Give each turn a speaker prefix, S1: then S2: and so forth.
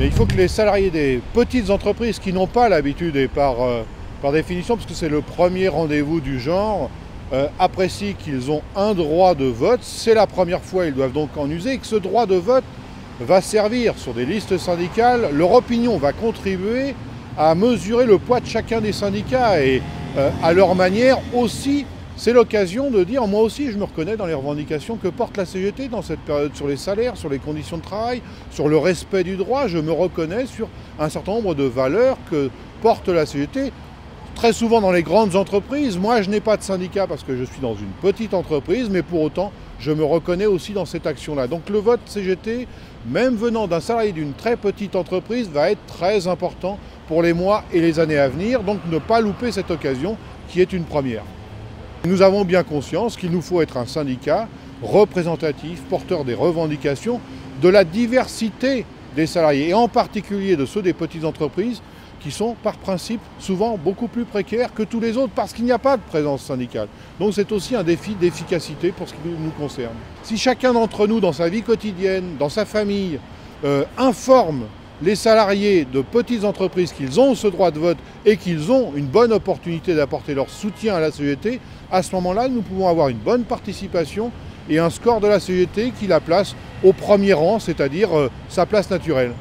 S1: Mais il faut que les salariés des petites entreprises qui n'ont pas l'habitude, et par définition, parce que c'est le premier rendez-vous du genre, apprécient qu'ils ont un droit de vote. C'est la première fois, ils doivent donc en user, et que ce droit de vote va servir sur des listes syndicales. Leur opinion va contribuer à mesurer le poids de chacun des syndicats et à leur manière aussi, c'est l'occasion de dire moi aussi je me reconnais dans les revendications que porte la CGT dans cette période sur les salaires, sur les conditions de travail, sur le respect du droit. Je me reconnais sur un certain nombre de valeurs que porte la CGT. Très souvent dans les grandes entreprises, moi je n'ai pas de syndicat parce que je suis dans une petite entreprise, mais pour autant je me reconnais aussi dans cette action-là. Donc le vote CGT, même venant d'un salarié d'une très petite entreprise, va être très important pour les mois et les années à venir, donc ne pas louper cette occasion qui est une première. Nous avons bien conscience qu'il nous faut être un syndicat représentatif, porteur des revendications, de la diversité des salariés, et en particulier de ceux des petites entreprises qui sont par principe souvent beaucoup plus précaires que tous les autres parce qu'il n'y a pas de présence syndicale. Donc c'est aussi un défi d'efficacité pour ce qui nous concerne. Si chacun d'entre nous, dans sa vie quotidienne, dans sa famille, informe les salariés de petites entreprises qu'ils ont ce droit de vote et qu'ils ont une bonne opportunité d'apporter leur soutien à la CGT, à ce moment-là, nous pouvons avoir une bonne participation et un score de la CGT qui la place au premier rang, c'est-à-dire sa place naturelle.